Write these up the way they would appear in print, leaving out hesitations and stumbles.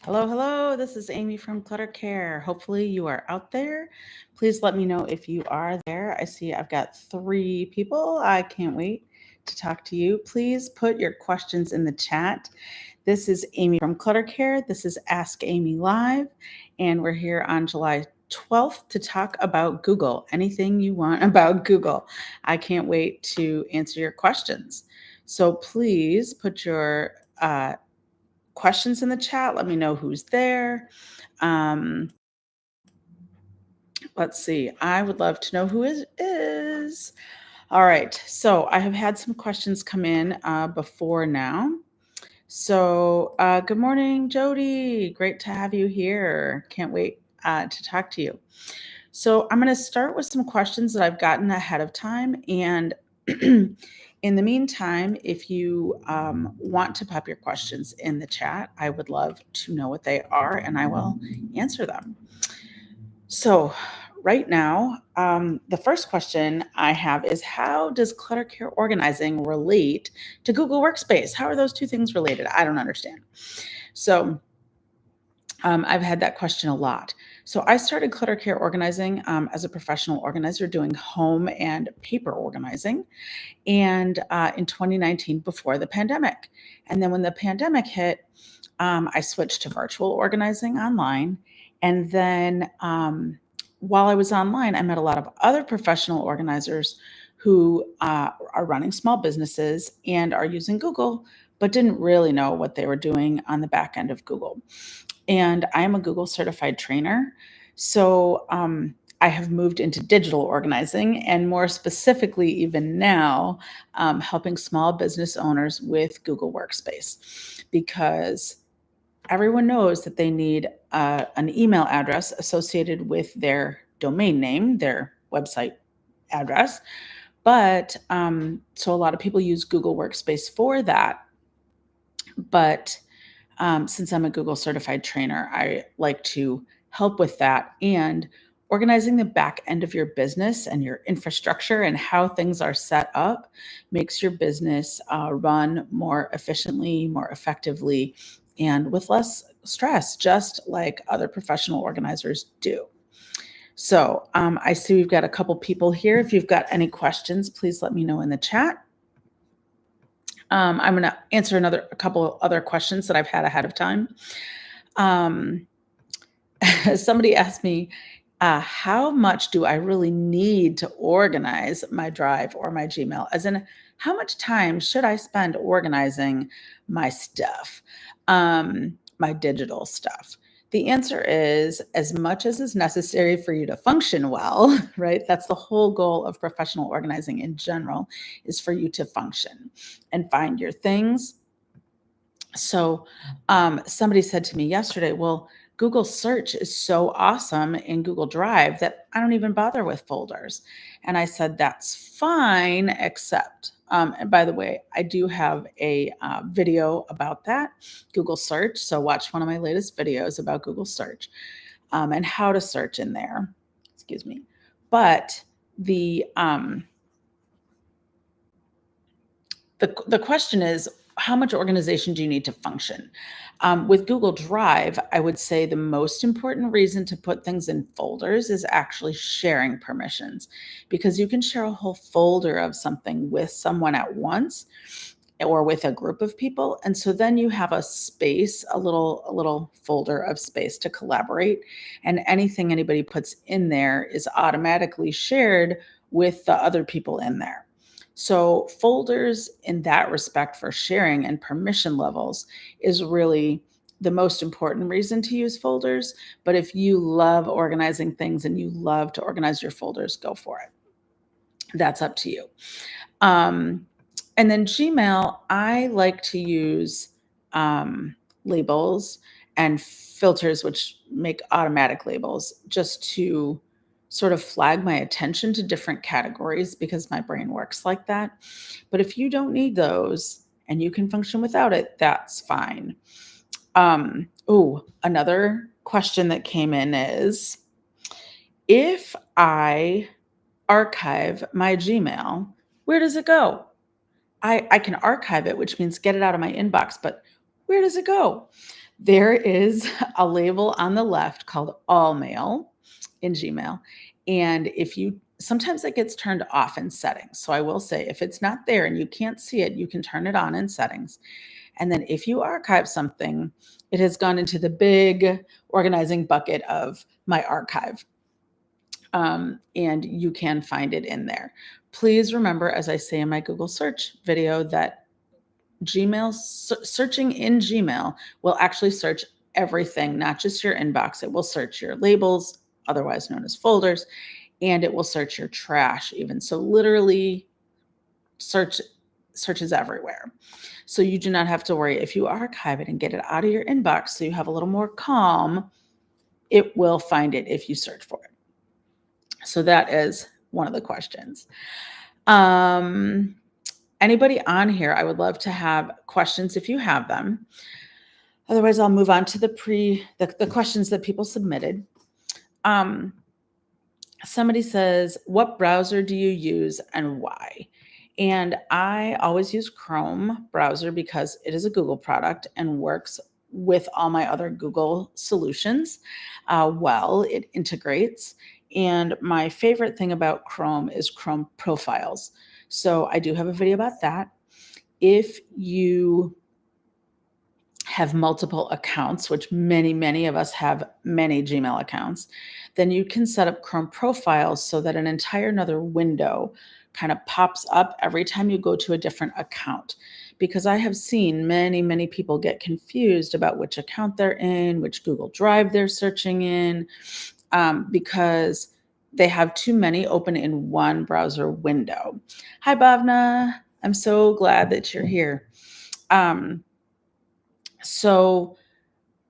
Hello, hello. This is Amy from Clutter Care. Hopefully, you are out there. Please let me know if you are there. I see I've got three people. I can't wait to talk to you. Please put your questions in the chat. This is Amy from Clutter Care. This is Ask Amy Live, and we're here on July 12th to talk about Google. Anything you want about Google. I can't wait to answer your questions. So please put your questions in the chat. Let me know who's there. Um, let's see. I would love to know who is. All right. So I have had some questions come in before now. So good morning, Jody. Great to have you here. Can't wait to talk to you. So I'm going to start with some questions that I've gotten ahead of time. And in the meantime, if you want to pop your questions in the chat, I would love to know what they are and I will answer them. So, right now, the first question I have is how does Clutter Care Organizing relate to Google Workspace? How are those two things related? I don't understand. So, I've had that question a lot. So I started Clutter Care Organizing as a professional organizer doing home and paper organizing, and in 2019 before the pandemic. And then when the pandemic hit, I switched to virtual organizing online. And then while I was online, I met a lot of other professional organizers who are running small businesses and are using Google, but didn't really know what they were doing on the back end of Google. And I am a Google certified trainer. So I have moved into digital organizing and more specifically, even now, helping small business owners with Google Workspace because everyone knows that they need an email address associated with their domain name, their website address. But so a lot of people use Google Workspace for that. But since I'm a Google certified trainer, I like to help with that and organizing the back end of your business and your infrastructure and how things are set up makes your business run more efficiently, more effectively, and with less stress, just like other professional organizers do. So I see we've got a couple people here. If you've got any questions, please let me know in the chat. I'm going to answer a couple other questions that I've had ahead of time. Somebody asked me, how much do I really need to organize my Drive or my Gmail? As in, how much time should I spend organizing my stuff, my digital stuff? The answer is as much as is necessary for you to function well, right? That's the whole goal of professional organizing in general, is for you to function and find your things. So somebody said to me yesterday, well, Google search is so awesome in Google Drive that I don't even bother with folders. And I said, that's fine, except, and by the way, I do have a video about that, Google search. So watch one of my latest videos about Google search and how to search in there. Excuse me. But the question is, how much organization do you need to function? With Google Drive, I would say the most important reason to put things in folders is actually sharing permissions, because you can share a whole folder of something with someone at once or with a group of people. And so then you have a space, a little folder of space to collaborate. And anything anybody puts in there is automatically shared with the other people in there. So folders in that respect for sharing and permission levels is really the most important reason to use folders. But if you love organizing things and you love to organize your folders, go for it. That's up to you. And then Gmail, I like to use labels and filters, which make automatic labels, just to sort of flag my attention to different categories because my brain works like that. But if you don't need those and you can function without it, that's fine. Another question that came in is, if I archive my Gmail, where does it go? I can archive it, which means get it out of my inbox, but Where does it go? There is a label on the left called All Mail in Gmail. And sometimes it gets turned off in settings. So I will say, if it's not there and you can't see it, you can turn it on in settings. And then if you archive something, it has gone into the big organizing bucket of my archive. And you can find it in there. Please remember, as I say in my Google search video, that searching in Gmail will actually search everything, not just your inbox. It will search your labels, otherwise known as folders, and it will search your trash even. So literally searches everywhere. So you do not have to worry. If you archive it and get it out of your inbox so you have a little more calm, it will find it if you search for it. So that is one of the questions. Anybody on here, I would love to have questions if you have them. Otherwise, I'll move on to the questions that people submitted. Somebody says, what browser do you use and why? And I always use Chrome browser because it is a Google product and works with all my other Google solutions. Well, it integrates. And my favorite thing about Chrome is Chrome profiles. So I do have a video about that. If you have multiple accounts, which many of us have many Gmail accounts, then you can set up Chrome profiles so that an entire another window kind of pops up every time you go to a different account. Because I have seen many people get confused about which account they're in, which Google Drive they're searching in, because they have too many open in one browser window. Hi, Bhavna. I'm so glad that you're here. So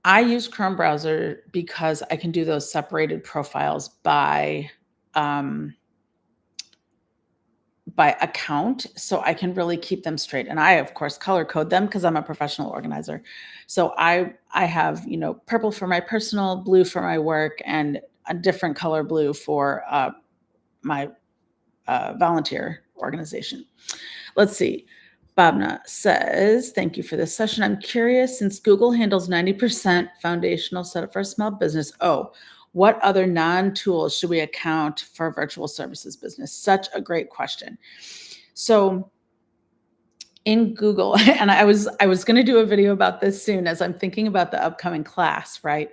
I use Chrome browser because I can do those separated profiles by account, so I can really keep them straight. And I, of course, color code them because I'm a professional organizer. So I have, purple for my personal, blue for my work, and a different color blue for my volunteer organization. Let's see. Bhavna says, thank you for this session. I'm curious, since Google handles 90% foundational setup for a small business, what other non-tools should we account for a virtual services business? Such a great question. So in Google, and I was going to do a video about this soon as I'm thinking about the upcoming class, right?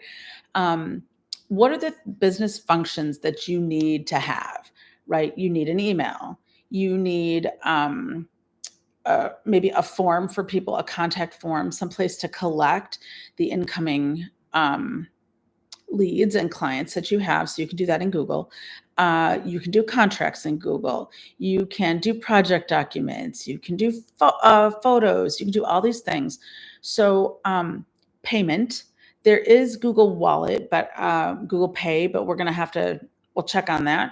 What are the business functions that you need to have, right? You need an email. You need maybe a form for people, a contact form, someplace to collect the incoming leads and clients that you have. So you can do that in Google. You can do contracts in Google. You can do project documents. You can do photos. You can do all these things. So payment, there is Google Wallet, but Google Pay, but we'll check on that.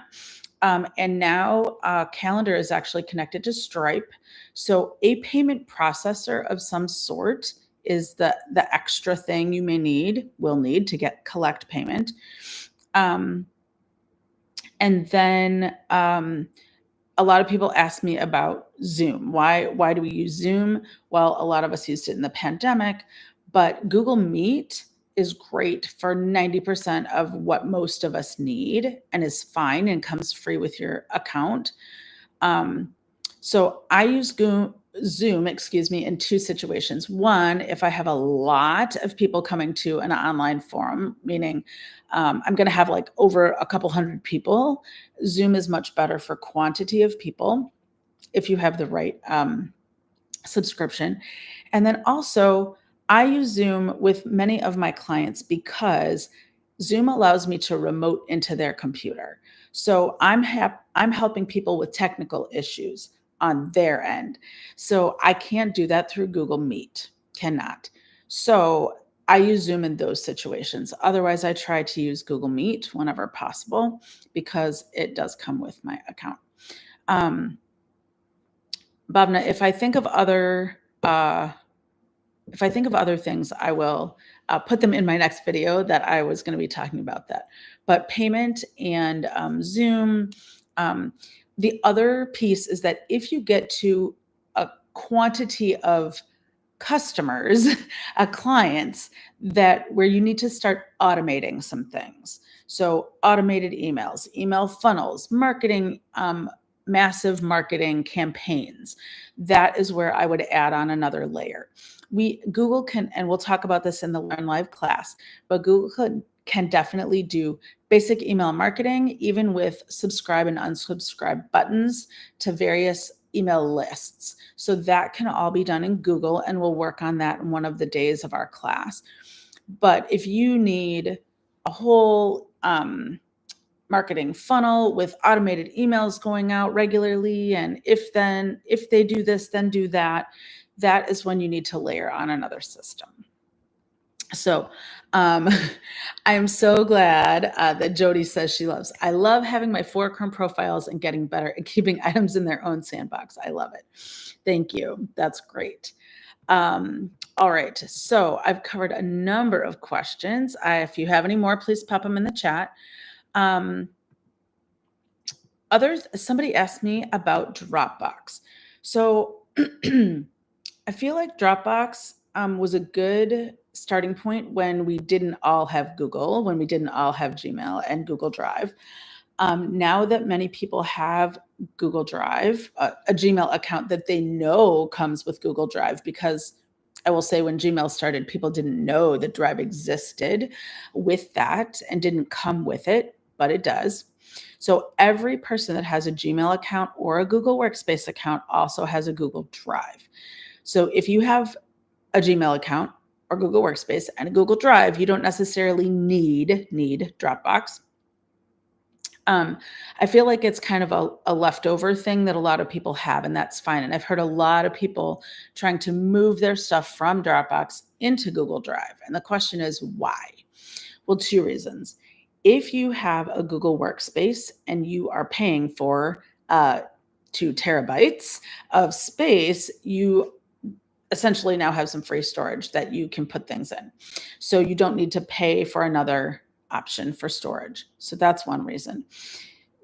And now Calendar is actually connected to Stripe. So a payment processor of some sort is the extra thing you will need to collect payment. And then a lot of people ask me about Zoom. Why do we use Zoom? Well, a lot of us used it in the pandemic, but Google Meet is great for 90% of what most of us need and is fine and comes free with your account. So I use Zoom, in two situations. One, if I have a lot of people coming to an online forum, meaning I'm going to have like over a couple hundred people, Zoom is much better for quantity of people if you have the right subscription. And then also, I use Zoom with many of my clients because Zoom allows me to remote into their computer. So I'm helping people with technical issues on their end. So I can't do that through Google Meet, cannot. So I use Zoom in those situations. Otherwise, I try to use Google Meet whenever possible because it does come with my account. Bhavna, if I think of other things, I will put them in my next video that I was going to be talking about that. But payment and Zoom. The other piece is that if you get to a quantity of customers, clients, that where you need to start automating some things. So automated emails, email funnels, marketing, massive marketing campaigns. That is where I would add on another layer. Google can, and we'll talk about this in the Learn Live class, but Google can definitely do basic email marketing, even with subscribe and unsubscribe buttons to various email lists. So that can all be done in Google, and we'll work on that in one of the days of our class. But if you need a whole marketing funnel with automated emails going out regularly, and if they do this, then do that, that is when you need to layer on another system. So I'm so glad that Jody says she loves. I love having my 4 Chrome profiles and getting better at keeping items in their own sandbox. I love it. Thank you. That's great. All right. So I've covered a number of questions. If you have any more, please pop them in the chat. Somebody asked me about Dropbox. So I feel like Dropbox was a good starting point when we didn't all have Google, when we didn't all have Gmail and Google Drive. Now that many people have Google Drive, a Gmail account that they know comes with Google Drive, because I will say when Gmail started, people didn't know that Drive existed with that and didn't come with it, but it does. So every person that has a Gmail account or a Google Workspace account also has a Google Drive. So if you have a Gmail account or Google Workspace and a Google Drive, you don't necessarily need Dropbox. I feel like it's kind of a leftover thing that a lot of people have, and that's fine. And I've heard a lot of people trying to move their stuff from Dropbox into Google Drive. And the question is why? Well, 2 reasons. If you have a Google Workspace and you are paying for 2 terabytes of space, you essentially now have some free storage that you can put things in. So you don't need to pay for another option for storage. So that's one reason.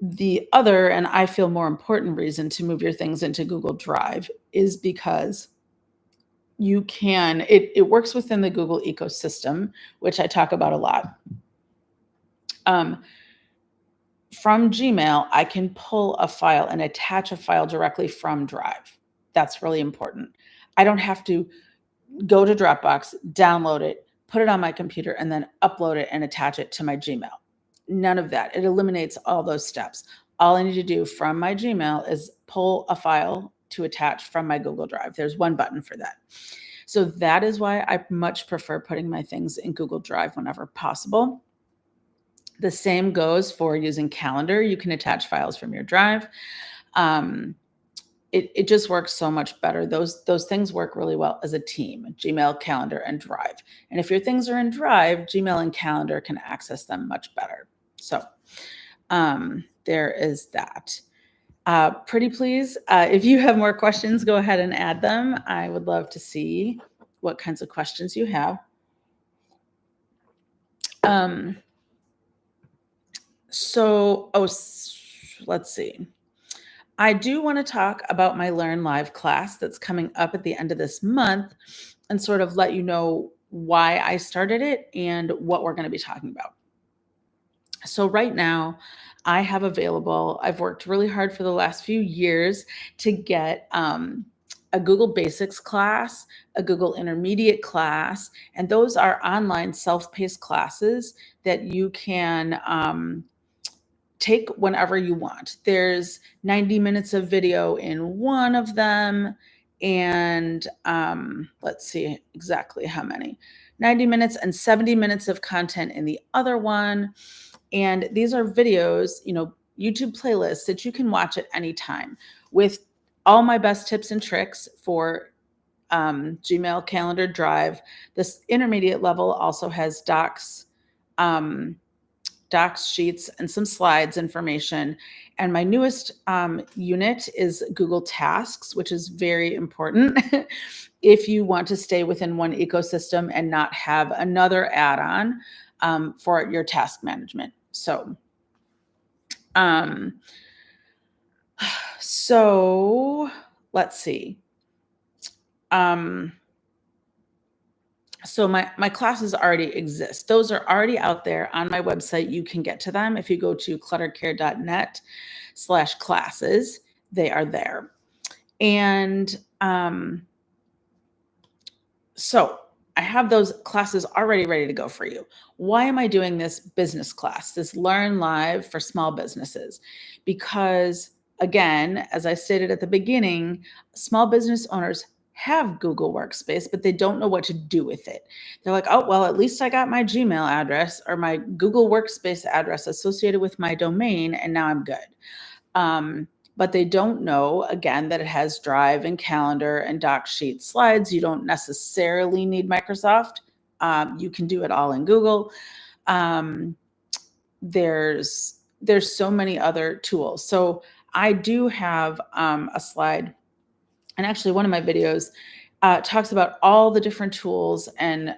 The other, and I feel more important reason to move your things into Google Drive is because you can, it works within the Google ecosystem, which I talk about a lot. From Gmail, I can pull a file and attach a file directly from Drive. That's really important. I don't have to go to Dropbox, download it, put it on my computer, and then upload it and attach it to my Gmail. None of that. It eliminates all those steps. All I need to do from my Gmail is pull a file to attach from my Google Drive. There's one button for that. So that is why I much prefer putting my things in Google Drive whenever possible. The same goes for using Calendar. You can attach files from your Drive. It just works so much better. Those things work really well as a team, Gmail, Calendar, and Drive. And if your things are in Drive, Gmail and Calendar can access them much better. So there is that. Pretty please, if you have more questions, go ahead and add them. I would love to see what kinds of questions you have. Let's see. I do want to talk about my Learn Live class that's coming up at the end of this month and sort of let you know why I started it and what we're going to be talking about. So right now, I have available, I've worked really hard for the last few years to get a Google Basics class, a Google Intermediate class, and those are online self-paced classes that you can take whenever you want. There's 90 minutes of video in one of them, and let's see exactly how many. 90 minutes and 70 minutes of content in the other one. And these are videos, YouTube playlists that you can watch at any time with all my best tips and tricks for Gmail, Calendar, Drive. This intermediate level also has docs, sheets, and some slides information. And my newest unit is Google Tasks, which is very important if you want to stay within one ecosystem and not have another add-on for your task management. So let's see. So my classes already exist. Those are already out there on my website. You can get to them if you go to cluttercare.net/classes. They are there. And so I have those classes already ready to go for you. Why am I doing this business class, this Learn Live for small businesses? Because again, as I stated at the beginning, small business owners have Google Workspace, but they don't know what to do with it. They're like, oh, well, at least I got my Gmail address or my Google Workspace address associated with my domain, and now I'm good. But they don't know, again, that it has Drive and Calendar and Doc Sheet Slides. You don't necessarily need Microsoft. You can do it all in Google. Um, there's so many other tools. So I do have a slide, and actually one of my videos talks about all the different tools and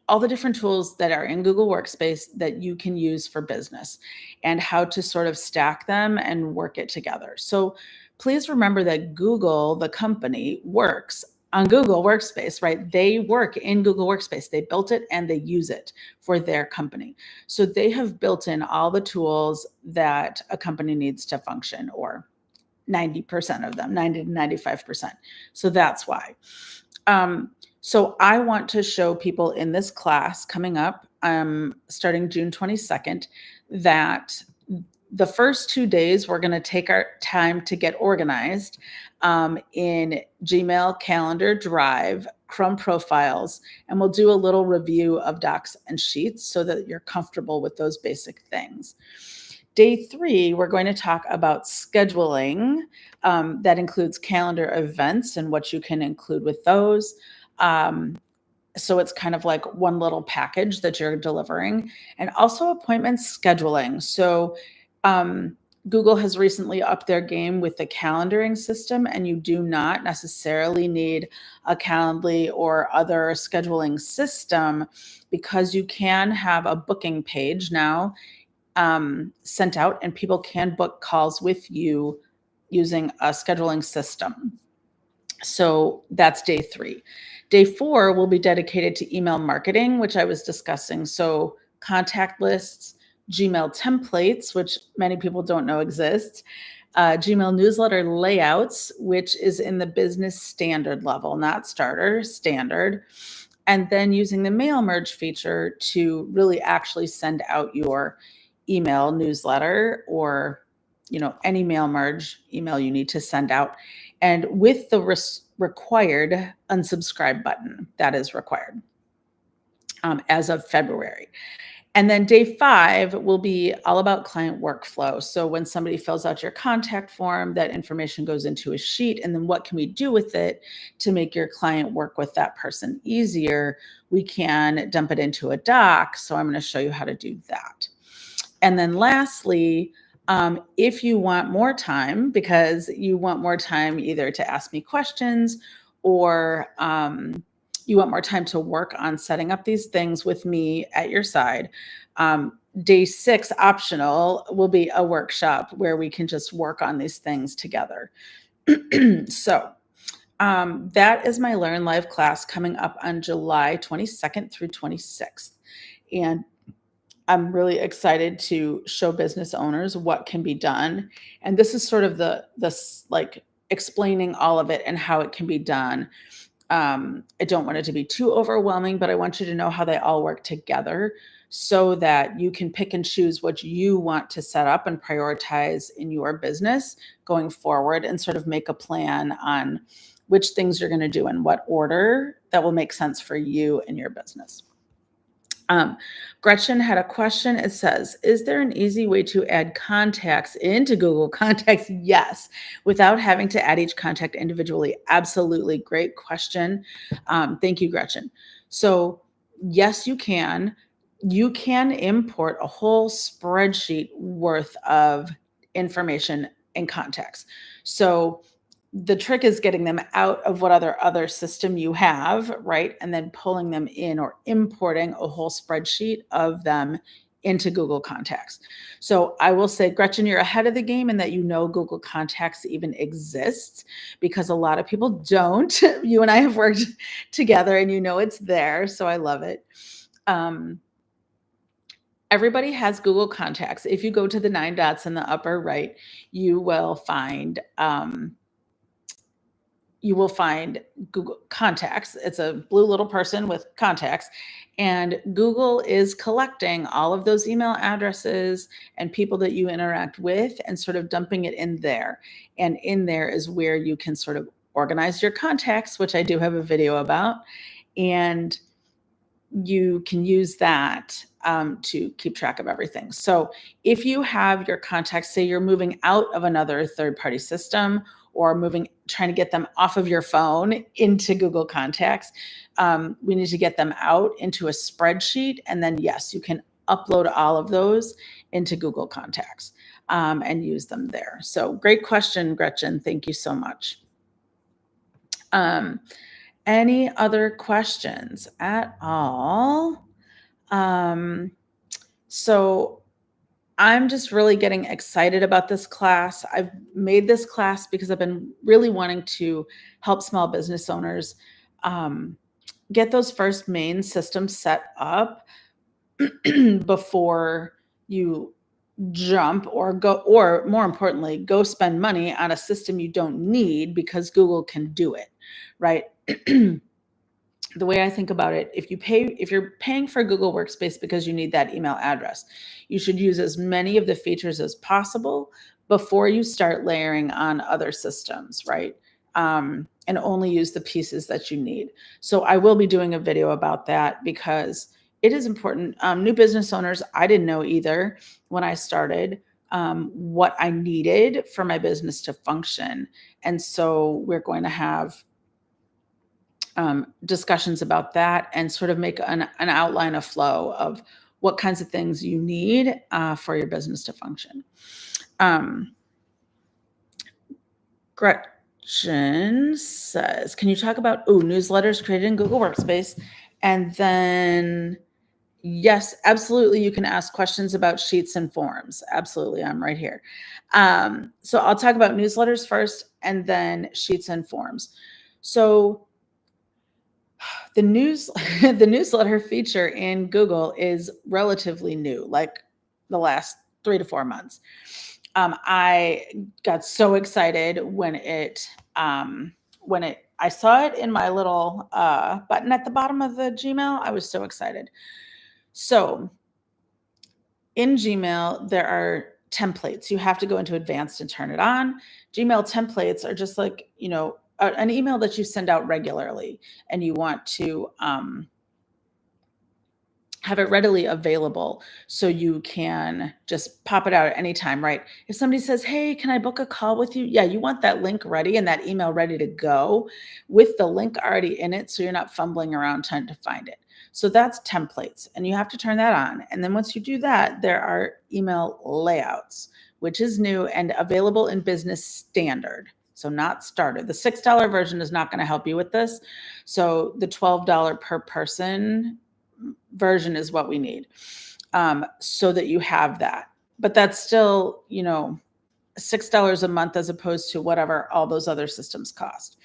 all the different tools that are in Google Workspace that you can use for business and how to sort of stack them and work it together. So please remember that Google, the company, works on Google Workspace, right? They work in Google Workspace. They built it and they use it for their company. So they have built in all the tools that a company needs to function, or 90% of them, 90 to 95%. So that's why. So I want to show people in this class coming up, starting June 22nd, that the first 2 days we're going to take our time to get organized in Gmail, Calendar, Drive, Chrome profiles, and we'll do a little review of docs and sheets so that you're comfortable with those basic things. Day 3, we're going to talk about scheduling. That includes calendar events and what you can include with those. So it's kind of like one little package that you're delivering, and also appointment scheduling. So Google has recently upped their game with the calendaring system, and you do not necessarily need a Calendly or other scheduling system, because you can have a booking page now sent out, and people can book calls with you using a scheduling system. So that's day 3. Day 4 will be dedicated to email marketing, which I was discussing. So contact lists, Gmail templates, which many people don't know exist, Gmail newsletter layouts, which is in the business standard level, not starter, standard. And then using the mail merge feature to really actually send out your email newsletter, or any mail merge email you need to send out, and with the required unsubscribe button that is required as of February. And then day 5 will be all about client workflow. So when somebody fills out your contact form, that information goes into a sheet, and then what can we do with it to make your client work with that person easier? We can dump it into a doc. So I'm going to show you how to do that. And then lastly, if you want more time, because you want more time either to ask me questions, or you want more time to work on setting up these things with me at your side, day 6 optional will be a workshop where we can just work on these things together. So that is my Learn Live class coming up on July 22nd through 26th. And I'm really excited to show business owners what can be done. And this is sort of the like explaining all of it and how it can be done. I don't want it to be too overwhelming, but I want you to know how they all work together so that you can pick and choose what you want to set up and prioritize in your business going forward, and sort of make a plan on which things you're going to do in what order that will make sense for you and your business. Gretchen had a question. It says, is there an easy way to add contacts into Google Contacts? Yes, without having to add each contact individually. Absolutely. Great question. Thank you, Gretchen. So yes, you can. You can import a whole spreadsheet worth of information and contacts. So the trick is getting them out of what other system you have, right? And then pulling them in, or importing a whole spreadsheet of them into Google Contacts. So I will say, Gretchen, you're ahead of the game in that you know Google Contacts even exists, because a lot of people don't. You and I have worked together and you know it's there. So I love it. Everybody has Google Contacts. If you go to the 9 dots in the upper right, you will find Google Contacts. It's a blue little person with contacts, and Google is collecting all of those email addresses and people that you interact with and sort of dumping it in there. And in there is where you can sort of organize your contacts, which I do have a video about. And you can use that to keep track of everything. So if you have your contacts, say you're moving out of another third-party system or trying to get them off of your phone into Google Contacts, we need to get them out into a spreadsheet. And then, yes, you can upload all of those into Google Contacts and use them there. So great question, Gretchen. Thank you so much. Any other questions at all? So I'm just really getting excited about this class. I've made this class because I've been really wanting to help small business owners get those first main systems set up before you jump or more importantly, go spend money on a system you don't need because Google can do it, right? The way I think about it, if you're paying for Google Workspace because you need that email address, you should use as many of the features as possible before you start layering on other systems, right? And only use the pieces that you need. So I will be doing a video about that because it is important. New business owners, I didn't know either when I started what I needed for my business to function. And so we're going to have discussions about that and sort of make an outline, a flow of what kinds of things you need for your business to function. Gretchen says, can you talk about newsletters created in Google Workspace? And then, yes, absolutely, you can ask questions about sheets and forms. Absolutely, I'm right here. So I'll talk about newsletters first and then sheets and forms. So the newsletter feature in Google is relatively new, like the last 3 to 4 months. I got so excited when I saw it in my little button at the bottom of the Gmail. I was so excited. So in Gmail, there are templates. You have to go into advanced and turn it on. Gmail templates are just like, an email that you send out regularly and you want to have it readily available so you can just pop it out at any time, right? If somebody says, hey, can I book a call with you? Yeah, you want that link ready and that email ready to go with the link already in it so you're not fumbling around trying to find it. So that's templates, and you have to turn that on. And then once you do that, there are email layouts, which is new and available in Business Standard. So not Starter. The $6 version is not going to help you with this. So the $12 per person version is what we need, so that you have that. But that's still, $6 a month as opposed to whatever all those other systems cost.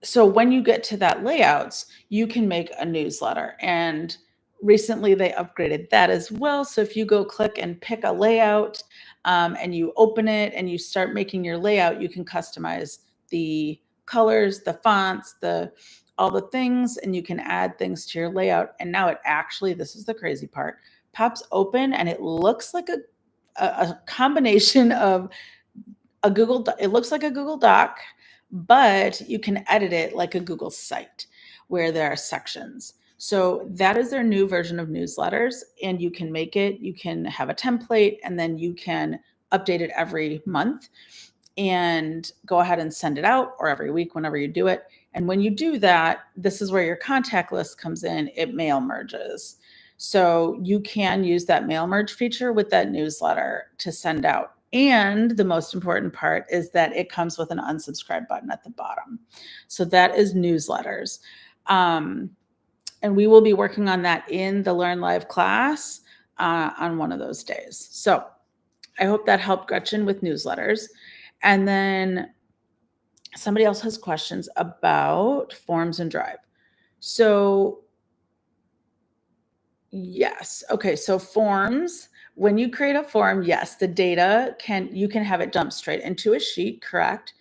So when you get to that layouts, you can make a newsletter. And recently they upgraded that as well. So if you go click and pick a layout and you open it and you start making your layout, you can customize the colors, the fonts, all the things, and you can add things to your layout. And now it actually, this is the crazy part, pops open and it looks like a combination of it looks like a Google Doc, but you can edit it like a Google site where there are sections. So that is their new version of newsletters, and you can you can have a template, and then you can update it every month and go ahead and send it out, or every week, whenever you do it. And when you do that, this is where your contact list comes in. It mail merges. So you can use that mail merge feature with that newsletter to send out. And the most important part is that it comes with an unsubscribe button at the bottom. So that is newsletters. And we will be working on that in the Learn Live class on one of those days. So I hope that helped Gretchen with newsletters. And then somebody else has questions about forms and Drive. So yes. Okay. So forms, when you create a form, yes, the data you can have it dump straight into a sheet, correct?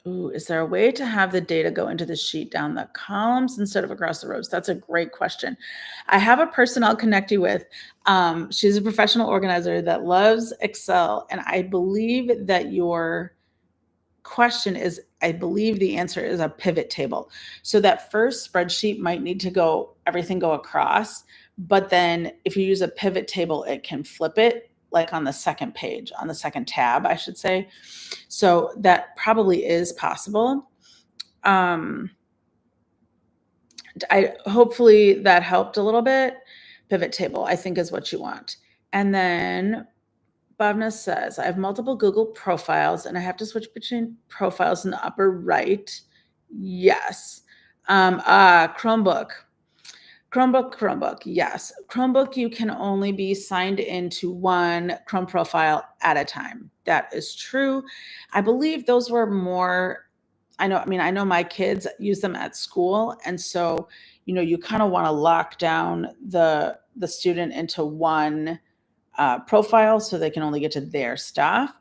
Is there a way to have the data go into the sheet down the columns instead of across the rows? That's a great question. I have a person I'll connect you with. She's a professional organizer that loves Excel, and I believe that your question is, I believe the answer is a pivot table. So that first spreadsheet might need to everything go across, but then if you use a pivot table, it can flip it like on the second page, on the second tab, I should say. So that probably is possible. Hopefully that helped a little bit. Pivot table, I think, is what you want. And then Bhavna says, I have multiple Google profiles and I have to switch between profiles in the upper right. Yes. Chromebook. Yes. Chromebook, you can only be signed into one Chrome profile at a time. That is true. I believe those were more, I know my kids use them at school. And so, you kind of want to lock down the student into one profile so they can only get to their stuff.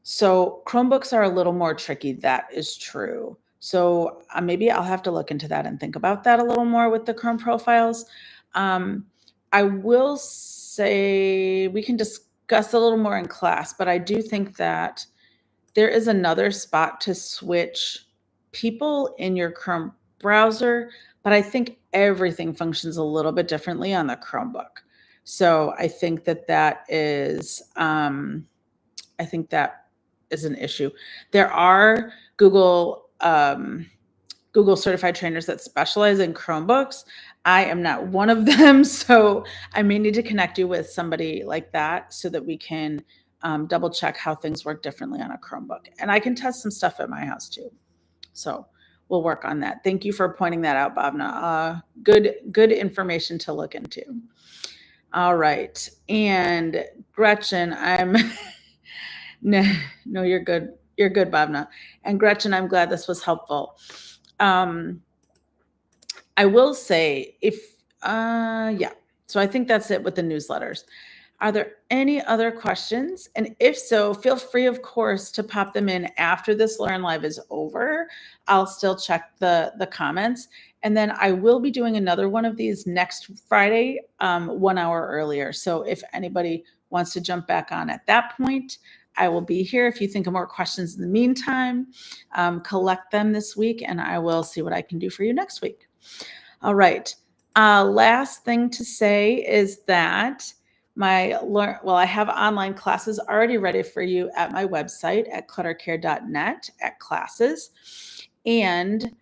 So Chromebooks are a little more tricky. That is true. So maybe I'll have to look into that and think about that a little more with the Chrome profiles. I will say we can discuss a little more in class, but I do think that there is another spot to switch people in your Chrome browser, but I think everything functions a little bit differently on the Chromebook. So I think that is an issue. There are Google certified trainers that specialize in Chromebooks. I am not one of them, so I may need to connect you with somebody like that so that we can double check how things work differently on a Chromebook. And I can test some stuff at my house too. So we'll work on that. Thank you for pointing that out, Bhavna. Good information to look into. All right. And Gretchen, no, you're good. You're good, Bhavna. And Gretchen, I'm glad this was helpful. I will say so I think that's it with the newsletters. Are there any other questions? And if so, feel free, of course, to pop them in after this Learn Live is over. I'll still check the comments. And then I will be doing another one of these next Friday, 1 hour earlier. So if anybody wants to jump back on at that point, I will be here. If you think of more questions in the meantime, collect them this week, and I will see what I can do for you next week. All right. Last thing to say is that I have online classes already ready for you at my website at cluttercare.net at classes. And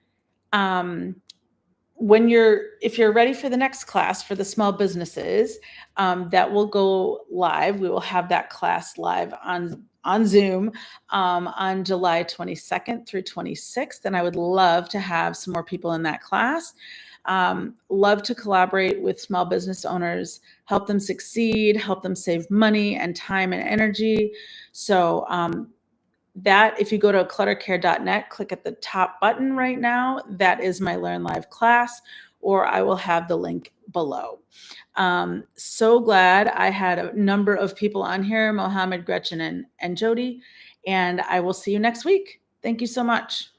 if you're ready for the next class for the small businesses, that will go live. We will have that class live on Zoom on July 22nd through 26th. And I would love to have some more people in that class. Love to collaborate with small business owners, help them succeed, help them save money and time and energy. So that if you go to cluttercare.net, click at the top button right now, that is my Learn Live class, or I will have the link below. So glad I had a number of people on here, Mohammed, Gretchen, and Jody, and I will see you next week. Thank you so much.